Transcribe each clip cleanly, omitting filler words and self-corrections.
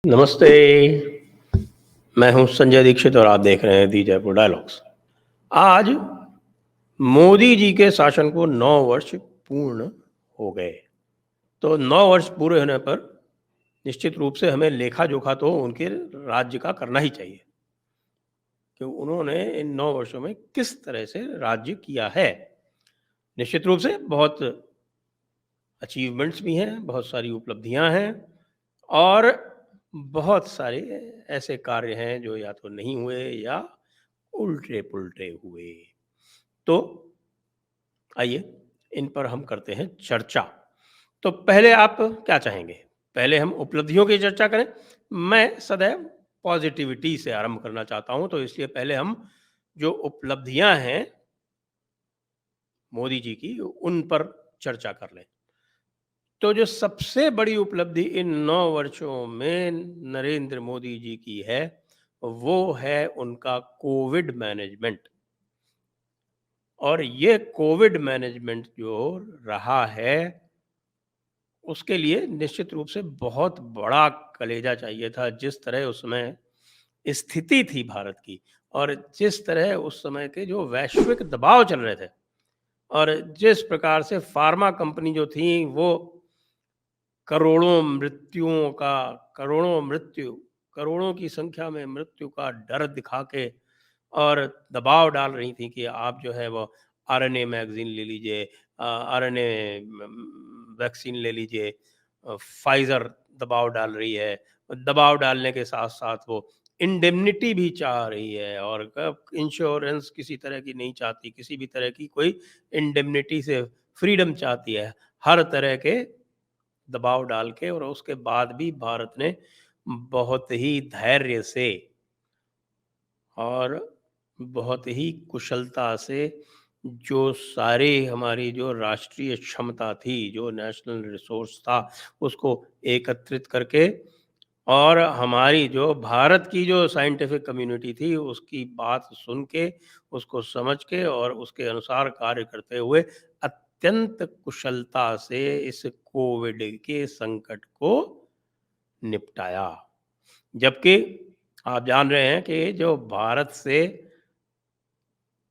नमस्ते, मैं हूँ संजय दीक्षित और आप देख रहे हैं दी जयपुर डायलॉग्स। आज मोदी जी के शासन को 9 वर्ष पूर्ण हो गए। तो 9 वर्ष पूरे होने पर निश्चित रूप से हमें लेखा-जोखा तो उनके राज्य का करना ही चाहिए कि उन्होंने इन 9 वर्षों में किस तरह से राज्य किया है। निश्चित रूप से बहुत अचीवमेंट्स भी हैं, बहुत सारी उपलब्धियाँ हैं और बहुत सारे ऐसे कार्य हैं जो या तो नहीं हुए या उल्टे-पुल्टे हुए। तो आइए इन पर हम करते हैं चर्चा। तो पहले आप क्या चाहेंगे? पहले हम उपलब्धियों की चर्चा करें? मैं सदैव पॉज़िटिविटी से आरंभ करना चाहता हूँ, तो इसलिए पहले हम जो उपलब्धियाँ हैं मोदी जी की, उन पर चर्चा कर लें। तो जो सबसे बड़ी उपलब्धि इन 9 वर्षों में नरेंद्र मोदी जी की है, वो है उनका कोविड मैनेजमेंट। और ये कोविड मैनेजमेंट जो रहा है, उसके लिए निश्चित रूप से बहुत बड़ा कलेजा चाहिए था। जिस तरह उस समय स्थिति थी भारत की और जिस तरह उस समय के जो वैश्विक दबाव चल रहे थे और जिस प्रकार से फार्मा कंपनी जो थी, वो करोड़ों मृत्युओं का करोड़ों की संख्या में मृत्यु का डर दिखा के और दबाव डाल रही थी कि आप जो है वो आरएनए मैगज़ीन ले लीजिए, आरएनए वैक्सीन ले लीजिए। फाइज़र दबाव डाल रही है। दबाव डालने के साथ-साथ वो इंडेमनिटी भी चाह रही है और क इंश्योरेंस किसी तरह की नहीं चाहती, किसी भी तरह की कोई इंडेमनिटी से फ्रीडम चाहती है। हर तरह के दबाव डाल के और उसके बाद भी भारत ने बहुत ही धैर्य से और बहुत ही कुशलता से जो सारे हमारी जो राष्ट्रीय क्षमता थी, जो नेशनल रिसोर्स था, उसको एकत्रित करके और हमारी जो भारत की जो साइंटिफिक कम्युनिटी थी, उसकी बात सुन के, उसको समझ के और उसके अनुसार कार्य करते हुए अत्यंत कुशलता से इस कोविड के संकट को निपटाया। जबकि आप जान रहे हैं कि जो भारत से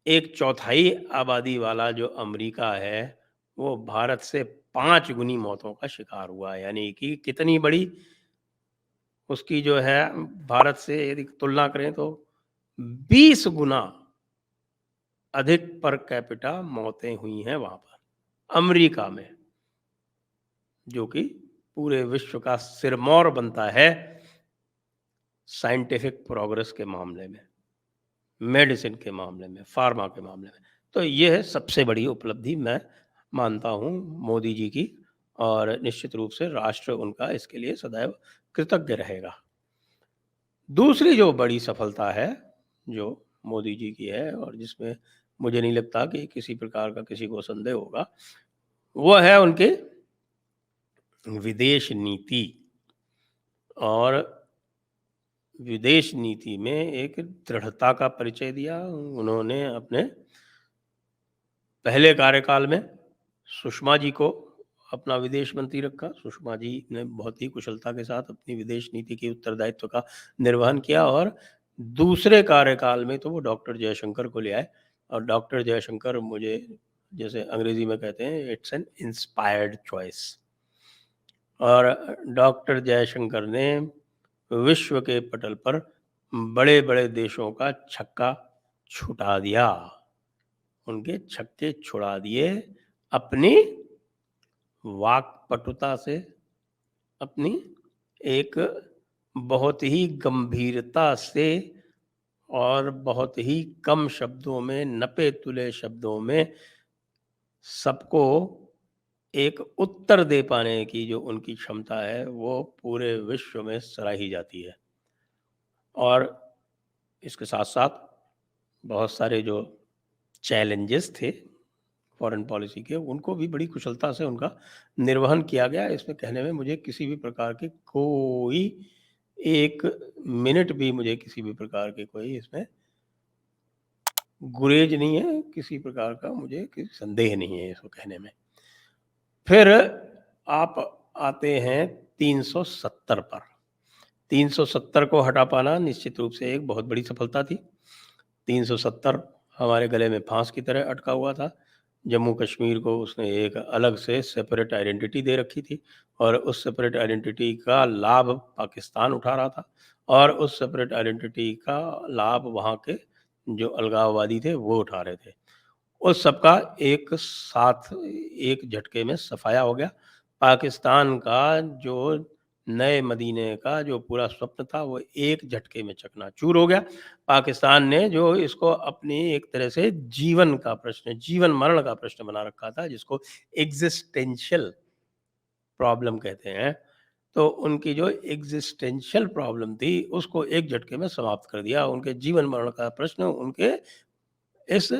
1/4 आबादी वाला जो अमेरिका है, वो भारत से 5 गुनी मौतों का शिकार हुआ है। यानी कि कितनी बड़ी उसकी जो है भारत से यदि तुलना करें तो 20 गुना अधिक पर कैपिटा मौतें हुई हैं वहाँ पर, अमेरिका में, जो कि पूरे विश्व का सिरमौर बनता है साइंटिफिक प्रोग्रेस के मामले में, मेडिसिन के मामले में, फार्मा के मामले में। तो ये है सबसे बड़ी उपलब्धि मैं मानता हूँ मोदी जी की और निश्चित रूप से राष्ट्र उनका इसके लिए सदैव कृतज्ञ रहेगा। दूसरी जो बड़ी सफलता है, जो मोदी जी की है और जिसमें मुझे नहीं लगता कि किसी प्रकार का किसी को संदेह होगा, वो है उनके विदेश नीति और विदेश नीति में एक दृढ़ता का परिचय दिया। उन्होंने अपने पहले कार्यकाल में सुषमा जी को अपना विदेश मंत्री रखा। सुषमा जी ने बहुत ही कुशलता के साथ अपनी विदेश नीति के उत्तरदायित्व का निर्वहन किया और दूसरे कार्यकाल में तो वो डॉक्टर जयशंकर को ले आए और डॉक्टर जयशंकर मुझे जैसे अंग्रेजी में कहते हैं इट्स एन इंस्पायर्ड चॉइस। और डॉक्टर जयशंकर ने विश्व के पटल पर बड़े-बड़े देशों का छक्का छुटा दिया। उनके छक्के छुड़ा दिए अपनी वाक्पटुता से, अपनी एक बहुत ही गंभीरता से और बहुत ही कम शब्दों में, नपे-तुले शब्दों में सबको एक उत्तर दे पाने की जो उनकी क्षमता है, वो पूरे विश्व में सराही जाती है। और इसके साथ-साथ बहुत सारे जो चैलेंजेस थे फॉरेन पॉलिसी के, उनको भी बड़ी कुशलता से उनका निर्वहन किया गया। इसमें कहने में मुझे किसी भी प्रकार की कोई 1 मिनट भी मुझे किसी भी प्रकार की कोई इसमें गुरेज नहीं है, किसी प्रकार का मुझे कोई संदेह नहीं है इसको कहने में। फिर आप आते हैं 370 पर। 370 को हटा पाना निश्चित रूप से एक बहुत बड़ी सफलता थी। 370 हमारे गले में फांस की तरह अटका हुआ था। जम्मू कश्मीर को उसने एक अलग से सेपरेट आइडेंटिटी दे रखी थी और उस सेपरेट आइडेंटिटी का लाभ पाकिस्तान उठा रहा था और उस सेपरेट आइडेंटिटी का लाभ वहाँ के जो अलगाववादी थे वो उठा रहे थे। उस सबका एक साथ एक झटके में सफाया हो गया। पाकिस्तान का जो नए मदीने का जो पूरा स्वप्न था वो एक झटके में चकनाचूर हो गया। पाकिस्तान ने जो इसको अपनी एक तरह से जीवन का प्रश्न, जीवन मरण का प्रश्न बना रखा था, जिसको एग्जिस्टेंशियल प्रॉब्लम कहते हैं, तो उनकी जो एग्जिस्टेंशियल प्रॉब्लम थी उसको एक झटके में समाप्त कर दिया। उनके जीवन मरण का प्रश्न उनके इस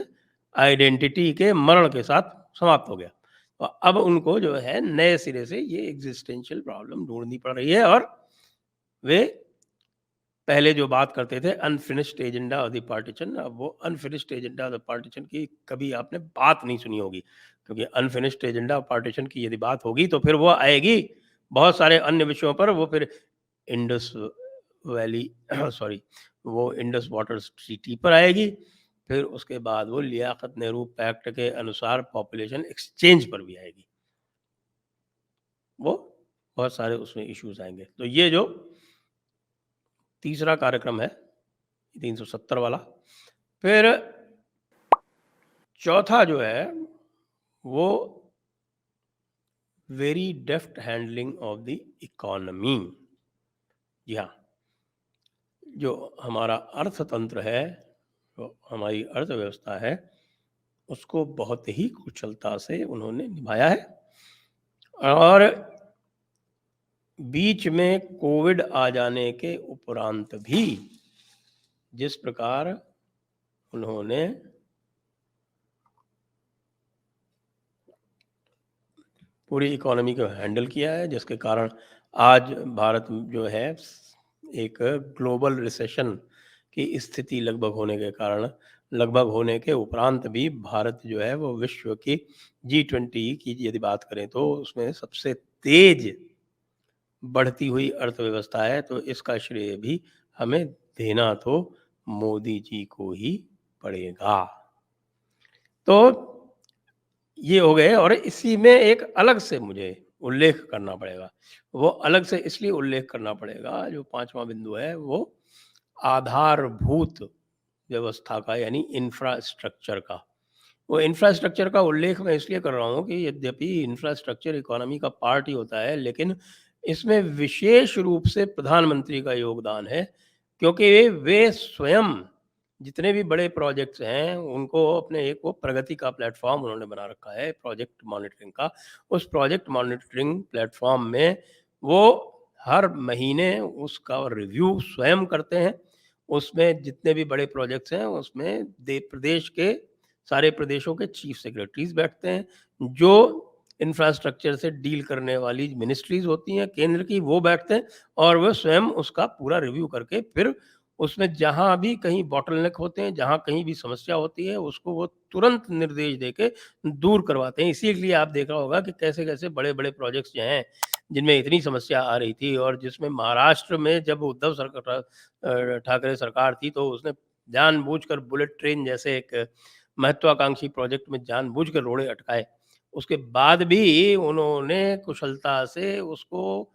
आइडेंटिटी के मरण के साथ समाप्त हो गया। तो अब उनको जो है नए सिरे से ये एग्जिस्टेंशियल प्रॉब्लम ढूँढनी पड़ रही है और वे पहले जो बात करते थे unfinished agenda of the partition, अब वो unfinished agenda of the partition की कभी आपने बात नहीं सुनी होगी, क्योंकि अनफिनिश्ड एजेंडा ऑफ पार्टीशन की यदि बात होगी तो फिर वो आएगी बहुत सारे अन्य विषयों पर। वो फिर इंडस वैली सॉरी वो इंडस वाटर ट्रीटी पर आएगी, फिर उसके बाद वो लियाकत नेहरू पैक्ट के अनुसार पॉपुलेशन एक्सचेंज पर भी आएगी। वो बहुत सारे उसमें इश्यूज आएंगे। तो ये जो तीसरा कार्यक्रम है 370 वाला, फिर चौथा जो है वो very deft handling of the economy. जी हाँ, जो हमारा अर्थतंत्र है, जो हमारी अर्थव्यवस्था है, उसको बहुत ही कुशलता से उन्होंने निभाया है। और बीच में कोविड आ जाने के उपरांत भी जिस प्रकार उन्होंने पूरी इकोनॉमी को हैंडल किया है, जिसके कारण आज भारत जो है एक ग्लोबल रिसेशन की स्थिति लगभग होने के कारण, लगभग होने के उपरांत भी भारत जो है वो विश्व की G20 की यदि बात करें तो उसमें सबसे तेज बढ़ती हुई अर्थव्यवस्था है। तो इसका श्रेय भी हमें देना तो मोदी जी को ही पड़ेगा। तो ये हो गए, और इसी में एक अलग से मुझे उल्लेख करना पड़ेगा। वो अलग से इसलिए उल्लेख करना पड़ेगा, जो 5वां बिंदु है वो आधारभूत व्यवस्था का, यानी इंफ्रास्ट्रक्चर का। वो इंफ्रास्ट्रक्चर का उल्लेख मैं इसलिए कर रहा हूँ कि यद्यपि इंफ्रास्ट्रक्चर इकोनॉमी का पार्ट ही होता है, लेकिन इसमें विशेष रूप से प्रधानमंत्री का योगदान है, क्योंकि वे स्वयं जितने भी बड़े प्रोजेक्ट्स हैं उनको अपने एक वो प्रगति का प्लेटफॉर्म उन्होंने बना रखा है, प्रोजेक्ट मॉनिटरिंग का। उस प्रोजेक्ट मॉनिटरिंग प्लेटफॉर्म में वो हर महीने उसका रिव्यू स्वयं करते हैं। उसमें जितने भी बड़े प्रोजेक्ट्स हैं उसमें प्रदेश के सारे प्रदेशों के चीफ सेक्रेटरीज बैठते हैं। जो इंफ्रास्ट्रक्चर से डील करने वाली मिनिस्ट्रीज होती हैं केंद्र की, वो बैठते हैं और वो स्वयं उसका पूरा रिव्यू करके फिर उसमें जहाँ भी कहीं बॉटलनेक होते हैं, जहाँ कहीं भी समस्या होती है, उसको वो तुरंत निर्देश देके दूर करवाते हैं। इसीलिए आप देखा होगा कि कैसे-कैसे बड़े-बड़े प्रोजेक्ट्स जो हैं, जिनमें इतनी समस्या आ रही थी, और जिसमें महाराष्ट्र में जब उद्धव ठाकरे सरकार थी तो उसने जानबूझकर बुलेट ट्रेन जैसे एक महत्वाकांक्षी प्रोजेक्ट में जानबूझकर रोड़े अटकाए। उसके बाद भी उन्होंने कुशलता से उसको,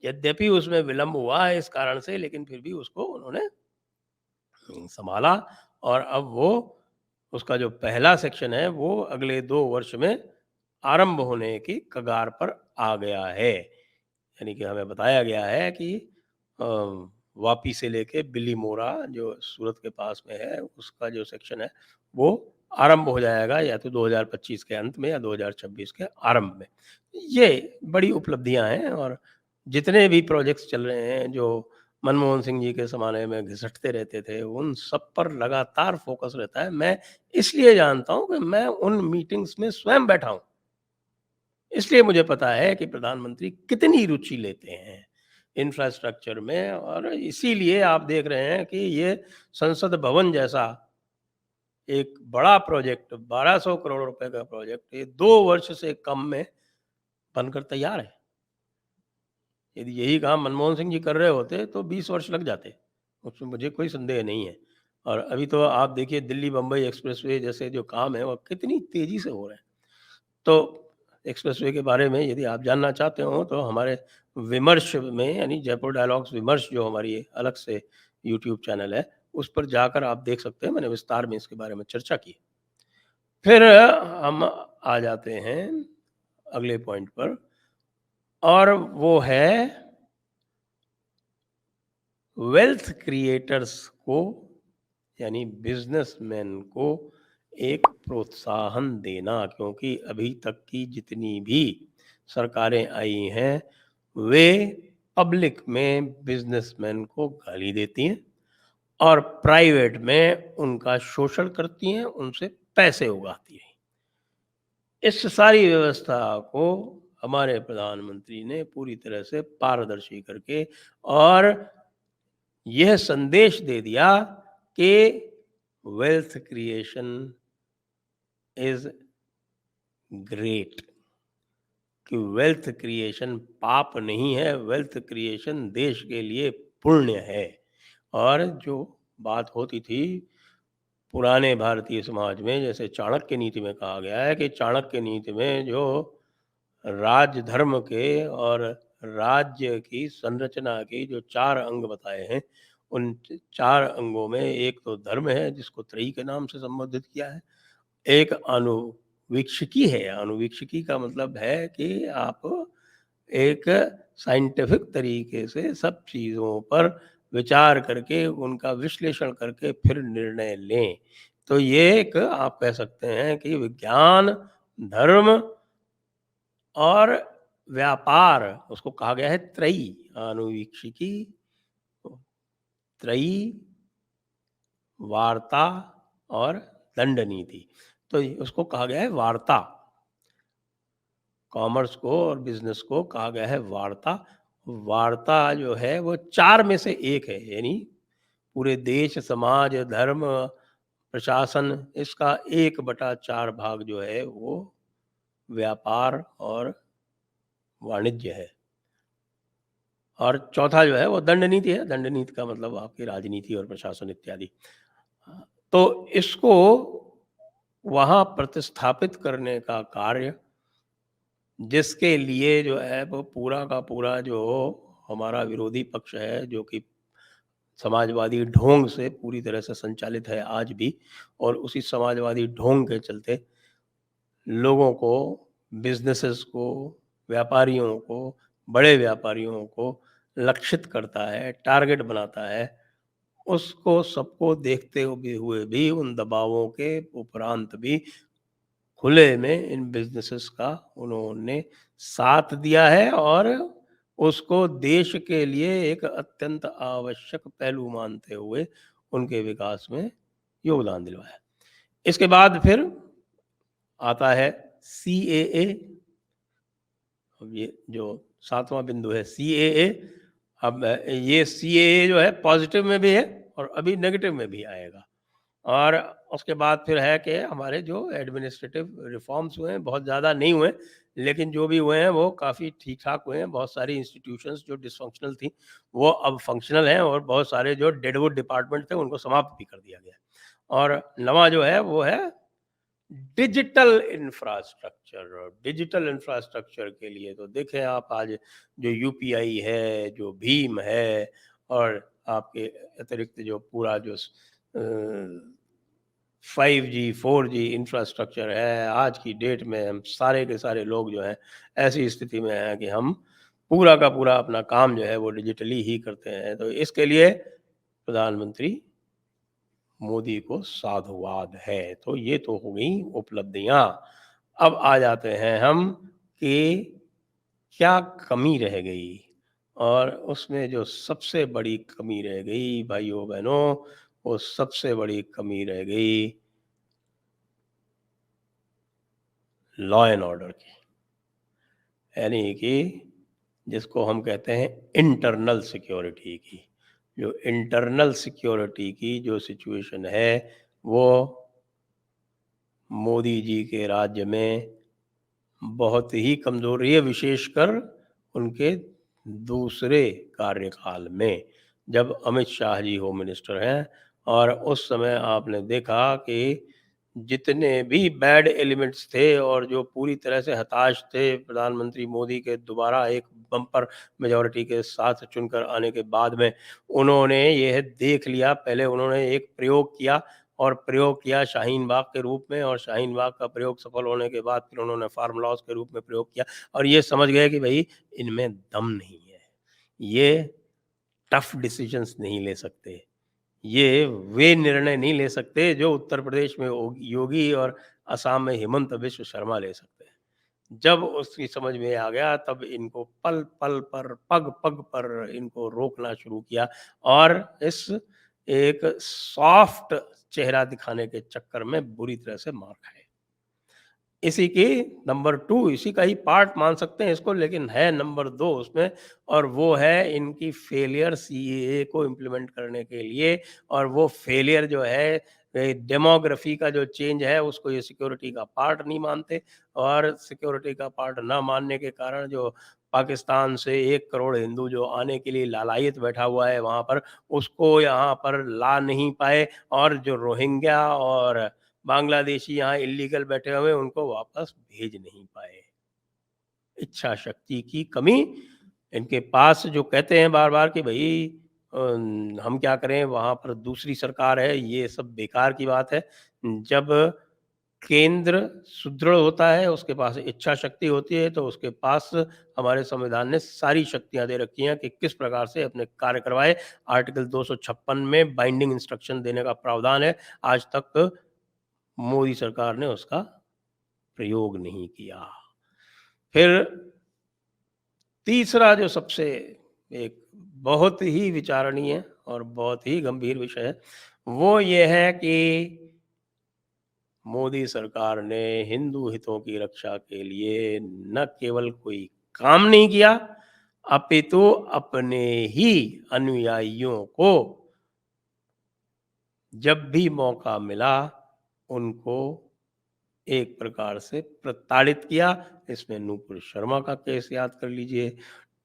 यद्यपि उसमें विलंब हुआ है इस कारण से, लेकिन फिर भी उसको उन्होंने सँभाला, और अब वो उसका जो पहला सेक्शन है वो अगले 2 वर्ष में आरंभ होने की कगार पर आ गया है। यानी कि हमें बताया गया है कि अ, वापी से लेके बिलीमोरा जो सूरत के पास में है, उसका जो सेक्शन है वो आरंभ हो जाएगा या तो 2025 के अंत में या 2026 के आरंभ में। ये बड़ी उपलब्धियाँ हैं, और जितने भी प्रोजेक्ट्स चल रहे हैं जो मनमोहन सिंह जी के ज़माने में घिसटते रहते थे, उन सब पर लगातार फ़ोकस रहता है। मैं इसलिए जानता हूँ कि मैं उन मीटिंग्स में स्वयं बैठा हूँ। इसलिए मुझे पता है कि प्रधानमंत्री कितनी रुचि लेते हैं इंफ्रास्ट्रक्चर में, और इसीलिए आप देख रहे हैं कि ये संसद भवन जैसा एक बड़ा प्रोजेक्ट, 1200 करोड़ रुपए का प्रोजेक्ट, ये 2 वर्ष से कम में बनकर तैयार है। यदि यही काम मनमोहन सिंह जी कर रहे होते तो 20 वर्ष लग जाते, उसमें मुझे कोई संदेह नहीं है। और अभी तो आप देखिए दिल्ली बम्बई एक्सप्रेसवे जैसे जो काम है वो कितनी तेज़ी से हो रहे हैं। तो एक्सप्रेसवे के बारे में यदि आप जानना चाहते हो तो हमारे विमर्श में यानी जयपुर डायलॉग्स विमर्श जो हमारी अलग से यूट्यूब चैनल है, उस पर जाकर आप देख सकते हैं, मैंने विस्तार में इसके बारे में चर्चा की। फिर हम आ जाते हैं अगले पॉइंट पर और वो है वेल्थ क्रिएटर्स को यानी बिजनेसमैन को एक प्रोत्साहन देना, क्योंकि अभी तक की जितनी भी सरकारें आई हैं वे पब्लिक में बिजनेसमैन को गाली देती हैं और प्राइवेट में उनका शोषण करती हैं, उनसे पैसे उगाती हैं। इस सारी व्यवस्था को हमारे प्रधानमंत्री ने पूरी तरह से पारदर्शी करके और यह संदेश दे दिया कि वेल्थ क्रिएशन इज ग्रेट, कि वेल्थ क्रिएशन पाप नहीं है, वेल्थ क्रिएशन देश के लिए पुण्य है। और जो बात होती थी पुराने भारतीय समाज में, जैसे चाणक्य नीति में कहा गया है कि चाणक्य नीति में जो राजधर्म के और राज्य की संरचना के जो 4 अंग बताए हैं, उन 4 अंगों में एक तो धर्म है जिसको त्रयी के नाम से संबोधित किया है। एक अनुवीक्षिकी है, अनुवीक्षिकी का मतलब है कि आप एक साइंटिफिक तरीके से सब चीज़ों पर विचार करके उनका विश्लेषण करके फिर निर्णय लें। तो ये एक आप कह सकते हैं कि विज्ञान, धर्म और व्यापार, उसको कहा गया है त्रयी, अनुवीक्षिकी, त्रयी, वार्ता और दंड नीति। तो उसको कहा गया है वार्ता। कॉमर्स को और बिजनेस को कहा गया है वार्ता। वार्ता जो है वो 4 में से एक है, यानी पूरे देश, समाज, धर्म, प्रशासन, इसका 1/4 भाग जो है वो व्यापार और वाणिज्य है। और चौथा जो है वो दंड नीति है। दंड नीति का मतलब आपकी राजनीति और प्रशासन इत्यादि। तो इसको वहाँ प्रतिस्थापित करने का कार्य, जिसके लिए जो है वो पूरा का पूरा जो हमारा विरोधी पक्ष है, जो कि समाजवादी ढोंग से पूरी तरह से संचालित है आज भी, और उसी समाजवादी ढोंग के चलते लोगों को, बिज़नेसेस को, व्यापारियों को, बड़े व्यापारियों को लक्षित करता है, टारगेट बनाता है। उसको सबको देखते हुए भी उन दबावों के उपरांत भी खुले में इन बिज़नेसेस का उन्होंने साथ दिया है और उसको देश के लिए एक अत्यंत आवश्यक पहलू मानते हुए उनके विकास में योगदान दिलवाया। इसके बाद फिर आता है सीएए। अब ये जो 7वां बिंदु है सीएए। अब ये सीएए जो है पॉजिटिव में भी है और अभी नेगेटिव में भी आएगा। और उसके बाद फिर है कि हमारे जो एडमिनिस्ट्रेटिव रिफॉर्म्स हुए हैं, बहुत ज़्यादा नहीं हुए, लेकिन जो भी हुए हैं वो काफ़ी ठीक-ठाक हुए हैं। बहुत सारी इंस्टीट्यूशंस जो डिसफंक्शनल थी, वो अब फंक्शनल हैं और बहुत सारे जो डेडवुड डिपार्टमेंट थे, उनको समाप्त भी कर दिया गया है। और नवा जो है वो है डिजिटल इंफ्रास्ट्रक्चर। डिजिटल इंफ्रास्ट्रक्चर के लिए तो देखें आप आज जो यूपीआई है, जो भीम है और आपके अतिरिक्त जो पूरा जो 5G, 4G इंफ्रास्ट्रक्चर है, आज की डेट में हम सारे के सारे लोग जो हैं ऐसी स्थिति में हैं कि हम पूरा का पूरा अपना काम जो है वो डिजिटली ही करते हैं। तो इसके लिए प्रधानमंत्री मोदी को साधुवाद है। तो ये तो हो गई उपलब्धियाँ। अब आ जाते हैं हम कि क्या कमी रह गई, और उसमें जो सबसे बड़ी कमी रह गई भाइयों-बहनों, वो सबसे बड़ी कमी रह गई लॉ एंड ऑर्डर की। यानी कि जिसको हम कहते हैं इंटरनल सिक्योरिटी की। जो इंटरनल सिक्योरिटी की जो सिचुएशन है, वो मोदी जी के राज्य में बहुत ही कमज़ोर रही है, विशेषकर उनके दूसरे कार्यकाल में, जब अमित शाह जी होम मिनिस्टर हैं, और उस समय आपने देखा कि जितने भी बैड एलिमेंट्स थे और जो पूरी तरह से हताश थे प्रधानमंत्री मोदी के दोबारा एक बम्पर मेजॉरिटी के साथ चुनकर आने के बाद में, उन्होंने यह देख लिया। पहले उन्होंने एक प्रयोग किया, और प्रयोग किया शाहीन बाग के रूप में, और शाहीन बाग का प्रयोग सफल होने के बाद फिर उन्होंने फार्म लॉज के रूप में प्रयोग किया, और ये समझ गए कि भई इनमें दम नहीं है। ये टफ डिसीजंस नहीं ले सकते। ये वे निर्णय नहीं ले सकते जो उत्तर प्रदेश में योगी और असम में हिमंत बिश्व शर्मा ले सकते हैं। जब उसकी समझ में आ गया, तब इनको पल-पल पर, पग-पग पर इनको रोकना शुरू किया, और इस एक सॉफ्ट चेहरा दिखाने के चक्कर में बुरी तरह से मार खाए। इसी की नंबर 2, इसी का ही पार्ट मान सकते हैं इसको, लेकिन है नंबर 2 उसमें, और वो है इनकी फेलियर सीएए को इम्प्लीमेंट करने के लिए। और वो फेलियर जो है, डेमोग्राफी का जो चेंज है, उसको ये सिक्योरिटी का पार्ट नहीं मानते, और सिक्योरिटी का पार्ट ना मानने के कारण जो पाकिस्तान से 1 करोड़ हिंदू जो आने के लिए लालायित बैठा हुआ है वहाँ पर, उसको यहाँ पर ला नहीं पाए, और जो रोहिंग्या और बांग्लादेशी यहाँ इल्लीगल बैठे हुए हैं, उनको वापस भेज नहीं पाए। इच्छा शक्ति की कमी, इनके पास जो कहते हैं बार-बार कि भई हम क्या करें, वहाँ पर दूसरी सरकार है, ये सब बेकार की बात है। जब केंद्र सुदृढ़ होता है, उसके पास इच्छा शक्ति होती है, तो उसके पास हमारे संविधान ने सारी शक्तियाँ दे रखी हैं कि किस प्रकार से अपने कार्य करवाए। आर्टिकल 256 में बाइंडिंग इंस्ट्रक्शन देने का प्रावधान है। आज तक मोदी सरकार ने उसका प्रयोग नहीं किया। फिर तीसरा जो सबसे एक बहुत ही विचारणीय और बहुत ही गंभीर विषय है, वो ये है कि मोदी सरकार ने हिंदू हितों की रक्षा के लिए न केवल कोई काम नहीं किया, अपितु अपने ही अनुयायियों को जब भी मौका मिला, उनको एक प्रकार से प्रताड़ित किया। इसमें नूपुर शर्मा का केस याद कर लीजिए,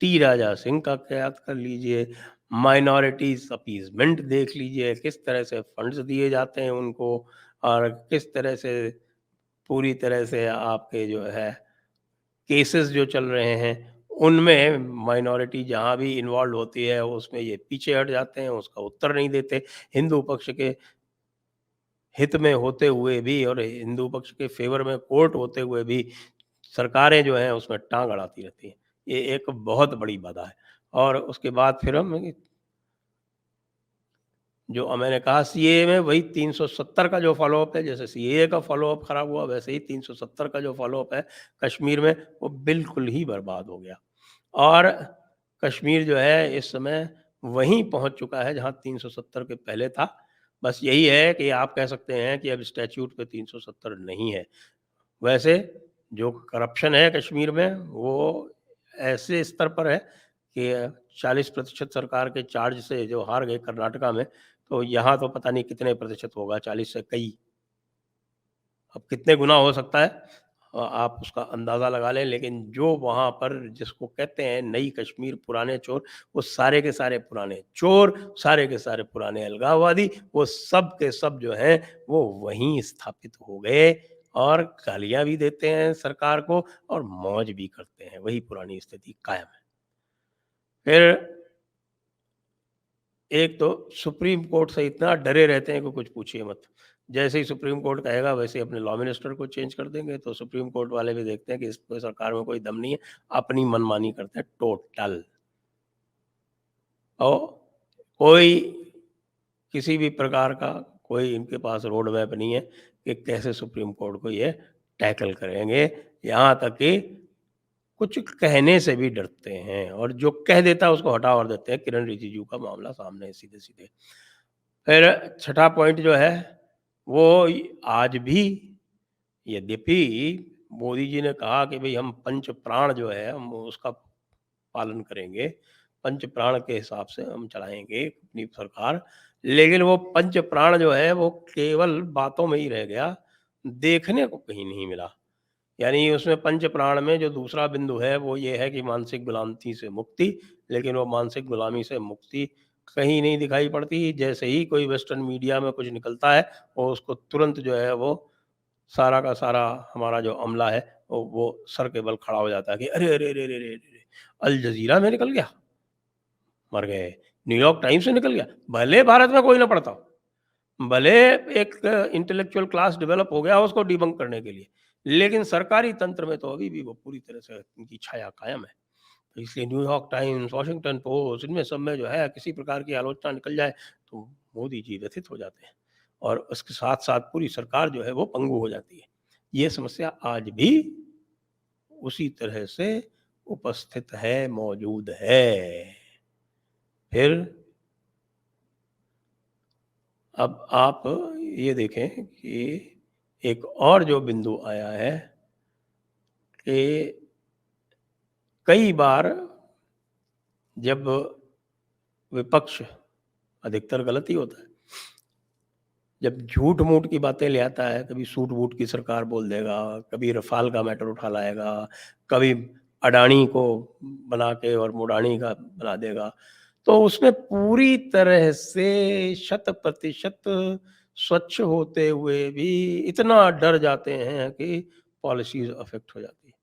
टी राजा सिंह का याद कर लीजिए, माइनॉरिटीज़ अपीज़मेंट देख लीजिए, किस तरह से फंड्स दिए जाते हैं उनको, और किस तरह से पूरी तरह से आपके जो है केसेस जो चल रहे हैं, उनमें माइनॉरिटी जहाँ भी इन्वॉल्व होती है, उसमें ये पीछे हट जाते हैं, उसका उत्तर नहीं देते। हिंदू पक्ष के हित में होते हुए भी और हिंदू पक्ष के फ़ेवर में कोर्ट होते हुए भी सरकारें जो हैं उसमें टाँग अड़ाती रहती हैं। ये एक बहुत बड़ी बाधा है। और उसके बाद फिर हम जो मैंने कहा सीएए में वही 370 का जो फ़ॉलो-अप है, जैसे सीएए का फ़ॉलो-अप खराब हुआ, वैसे ही 370 का जो फ़ॉलो-अप है कश्मीर में, वो बिल्कुल ही बर्बाद हो गया। और कश्मीर जो है इस समय वहीं पहुँच चुका है जहाँ 370 के पहले था। बस यही है कि आप कह सकते हैं कि अब स्टैट्यूट पे 370 नहीं है। वैसे जो करप्शन है कश्मीर में, वो ऐसे स्तर पर है कि 40% सरकार के चार्ज से जो हार गए कर्नाटका में, तो यहाँ तो पता नहीं कितने प्रतिशत होगा, 40 से कई। अब कितने गुना हो सकता है आप उसका अंदाज़ा लगा लें, लेकिन जो वहाँ पर जिसको कहते हैं नई कश्मीर पुराने चोर, वो सारे के सारे पुराने चोर, सारे के सारे पुराने अलगाववादी, वो सब के सब जो हैं, वो वहीं स्थापित हो गए, और गालियाँ भी देते हैं सरकार को और मौज भी करते हैं, वही पुरानी स्थिति कायम है। फिर एक तो सुप्रीम कोर्ट से इतना डरे रहते हैं कि कुछ पूछिए मत। जैसे ही सुप्रीम कोर्ट कहेगा वैसे ही अपने लॉ मिनिस्टर को चेंज कर देंगे, तो सुप्रीम कोर्ट वाले भी देखते हैं कि इस पे सरकार में कोई दम नहीं है, अपनी मनमानी करते हैं टोटल। और कोई किसी भी प्रकार का कोई इनके पास रोड मैप नहीं है कि कैसे सुप्रीम कोर्ट को ये टैकल करेंगे। यहाँ तक कि कुछ कहने से भी डरते हैं, और जो कह देता है उसको हटा और देते हैं। किरण रिजिजू का मामला सामने है सीधे-सीधे। फिर छठा पॉइंट जो है, वो आज भी, यद्यपि मोदी जी ने कहा कि भई हम पंच प्राण जो है हम उसका पालन करेंगे, पंच प्राण के हिसाब से हम चलाएँगे अपनी सरकार, लेकिन वो पंच प्राण जो है वो केवल बातों में ही रह गया, देखने को कहीं नहीं मिला। यानी उसमें पंच प्राण में जो दूसरा बिंदु है वो ये है कि मानसिक गुलामी से मुक्ति, लेकिन वो मानसिक गुलामी से मुक्ति कहीं नहीं दिखाई पड़ती। जैसे ही कोई वेस्टर्न मीडिया में कुछ निकलता है, वो उसको तुरंत जो है वो सारा का सारा हमारा जो अमला है वो सर के बल खड़ा हो जाता है कि अरे, अरे, अरे, अरे, अरे, अरे! अल जज़ीरा में निकल गया, मर गए। न्यूयॉर्क टाइम्स में निकल गया, भले भारत में कोई ना पढ़ता हो। भले एक इंटेलेक्चुअल क्लास डेवलप हो गया उसको डिबंक करने के लिए, लेकिन सरकारी तंत्र में तो अभी भी वो पूरी तरह से उनकी छाया कायम है। तो इसलिए न्यूयॉर्क टाइम्स, वॉशिंगटन पोस्ट, इनमें सब में जो है किसी प्रकार की आलोचना निकल जाए तो मोदी जी व्यथित हो जाते हैं और उसके साथ-साथ पूरी सरकार जो है वो पंगु हो जाती है। ये समस्या आज भी उसी तरह से उपस्थित है, मौजूद है। फिर अब आप ये देखें कि एक और जो बिंदु आया है कि कई बार जब विपक्ष अधिकतर गलत ही होता है, जब झूठ-मूठ की बातें ले आता है, कभी सूट-बूट की सरकार बोल देगा, कभी रफ़ाल का मैटर उठा लाएगा, कभी अडानी को बना के और मुडानी का बना देगा। तो उसमें पूरी तरह से शत-प्रतिशत स्वच्छ होते हुए भी इतना डर जाते हैं कि पॉलिसीज़ अफ़ेक्ट हो जाती है।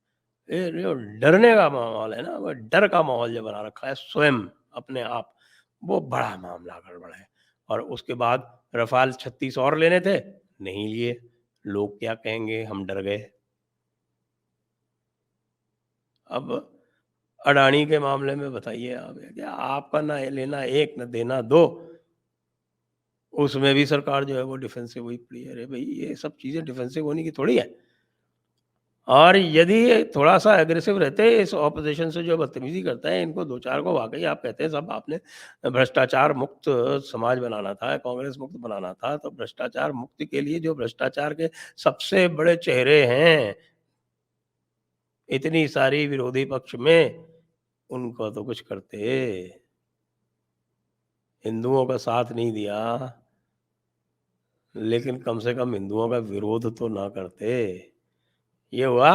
ये जो डरने का माहौल है ना, वो डर का माहौल जो बना रखा है स्वयं अपने आप, वो बड़ा मामला गड़बड़ है। और उसके बाद रफ़ाल 36 और लेने थे, नहीं लिए। लोग क्या कहेंगे, हम डर गए। अब अडानी के मामले में बताइए आप, क्या आपका ना लेना 1 ना देना 2, उसमें भी सरकार जो है वो डिफेंसिव हुई पड़ी है। अरे भई, ये सब चीज़ें डिफेंसिव होने की थोड़ी है। और यदि ये थोड़ा-सा एग्रेसिव रहते, इस ऑपोज़िशन से जो बदतमीज़ी करता है, इनको 2-4 को वाक़ई आप कहते हैं सब आपने भ्रष्टाचार मुक्त समाज बनाना था, कांग्रेस मुक्त बनाना था, तो भ्रष्टाचार मुक्ति के लिए जो भ्रष्टाचार के सबसे बड़े चेहरे हैं, इतनी सारी विरोधी पक्ष में, उनको तो कुछ करते। हिंदुओं का साथ नहीं दिया, लेकिन कम से कम हिंदुओं का विरोध तो ना करते। ये हुआ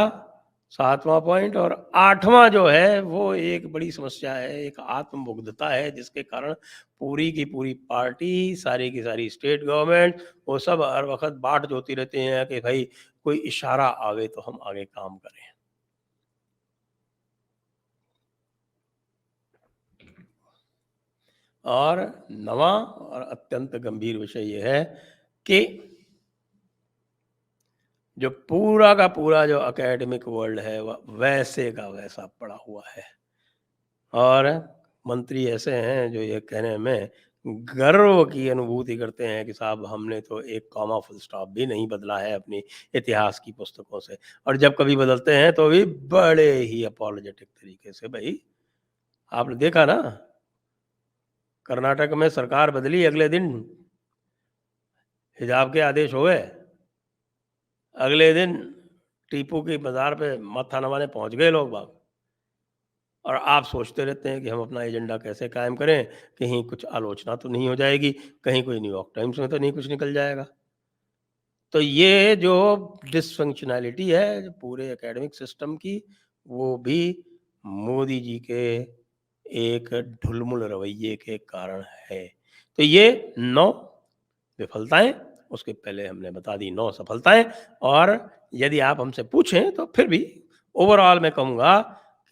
7वां पॉइंट। और 8वां जो है वो एक बड़ी समस्या है, एक आत्ममुग्धता है जिसके कारण पूरी की पूरी पार्टी, सारी की सारी स्टेट गवर्नमेंट, वो सब हर वक़्त बाट जोती रहती हैं कि भाई कोई इशारा आवे तो हम आगे काम करें। और 9वां और अत्यंत गंभीर विषय ये है कि जो पूरा का पूरा जो एकेडमिक वर्ल्ड है वह वैसे का वैसा पड़ा हुआ है। और मंत्री ऐसे हैं जो ये कहने में गर्व की अनुभूति करते हैं कि साहब हमने तो एक कॉमा फुल स्टॉप भी नहीं बदला है अपनी इतिहास की पुस्तकों से। और जब कभी बदलते हैं तो भी बड़े ही अपॉलोजेटिक तरीके से। भाई, आपने देखा ना, कर्नाटक में सरकार बदली, अगले दिन हिजाब के आदेश हो गए, अगले दिन टीपू की मज़ार पे माथा नवाने पहुंच गए लोग बाग। और आप सोचते रहते हैं कि हम अपना एजेंडा कैसे कायम करें, कहीं कुछ आलोचना तो नहीं हो जाएगी, कहीं कोई न्यूयॉर्क टाइम्स में तो नहीं कुछ निकल जाएगा। तो ये जो डिसफंक्शनैलिटी है जो पूरे एकेडमिक सिस्टम की, वो भी मोदी जी के एक ढुलमुल रवैये के कारण है। तो ये 9 विफलताएँ, उसके पहले हमने बता दी 9 सफलताएँ। और यदि आप हमसे पूछें तो फिर भी ओवरऑल मैं कहूँगा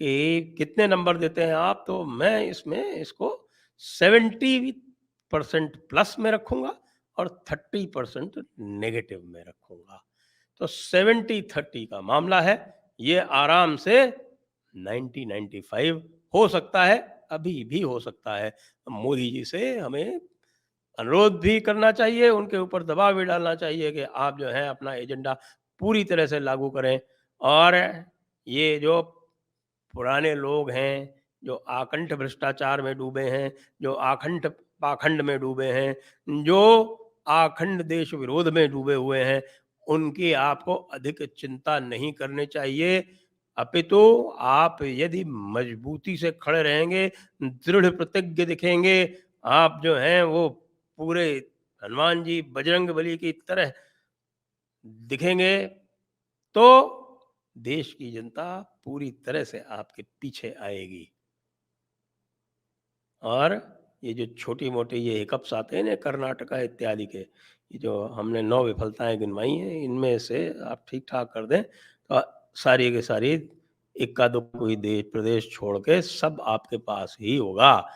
कि कितने नंबर देते हैं आप, तो मैं इसमें इसको 70% प्लस में रखूँगा और 30% नेगेटिव में रखूँगा। तो 70-30 का मामला है, ये आराम से 90-95 हो सकता है, अभी भी हो सकता है। मोदी जी से हमें अनुरोध भी करना चाहिए, उनके ऊपर दबाव भी डालना चाहिए कि आप जो है अपना एजेंडा पूरी तरह से लागू करें। और ये जो पुराने लोग हैं, जो आकंठ भ्रष्टाचार में डूबे हैं, जो आकंठ पाखंड में डूबे हैं, जो आखंड देश विरोध में डूबे हुए हैं, उनकी आपको अधिक चिंता नहीं करनी चाहिए। अपितु आप यदि मजबूती से खड़े रहेंगे, दृढ़ प्रतिज्ञ दिखेंगे, आप जो हैं वो पूरे हनुमान जी, बजरंग बली की तरह दिखेंगे, तो देश की जनता पूरी तरह से आपके पीछे आएगी। और ये जो छोटी-मोटी ये हिकअप्स आते हैं ना कर्नाटका इत्यादि के, ये जो हमने 9 विफलताएँ गिनवाई हैं, इनमें से आप ठीक-ठाक कर दें तो सारी की सारी इक्का-दुक्का कोई देश प्रदेश छोड़ के सब आपके पास ही होगा।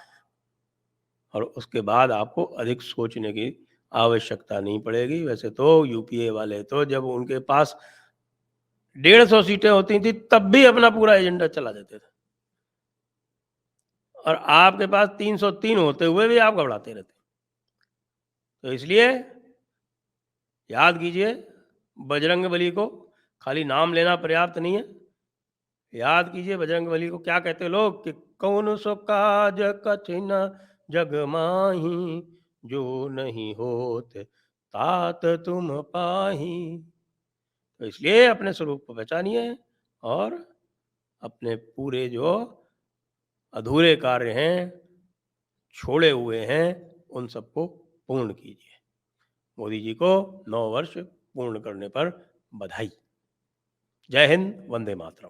और उसके बाद आपको अधिक सोचने की आवश्यकता नहीं पड़ेगी। वैसे तो यूपीए वाले तो जब उनके पास 150 सीटें होती थी तब भी अपना पूरा एजेंडा चला देते थे। और आपके पास 303 होते हुए भी आप घबराते रहते। तो इसलिए याद कीजिए बजरंगबली को, खाली नाम लेना पर्याप्त नहीं है। याद कीजिए बजरंगबली को क्या कहते लोग कि कौन सो काज कठिन जग माही, जो नहीं होत तात तुम पाही। तो इसलिए अपने स्वरूप को पहचानिए और अपने पूरे जो अधूरे कार्य हैं, छोड़े हुए हैं, उन सबको पूर्ण कीजिए। मोदी जी को 9 वर्ष पूर्ण करने पर बधाई। जय हिंद, वंदे मातरम।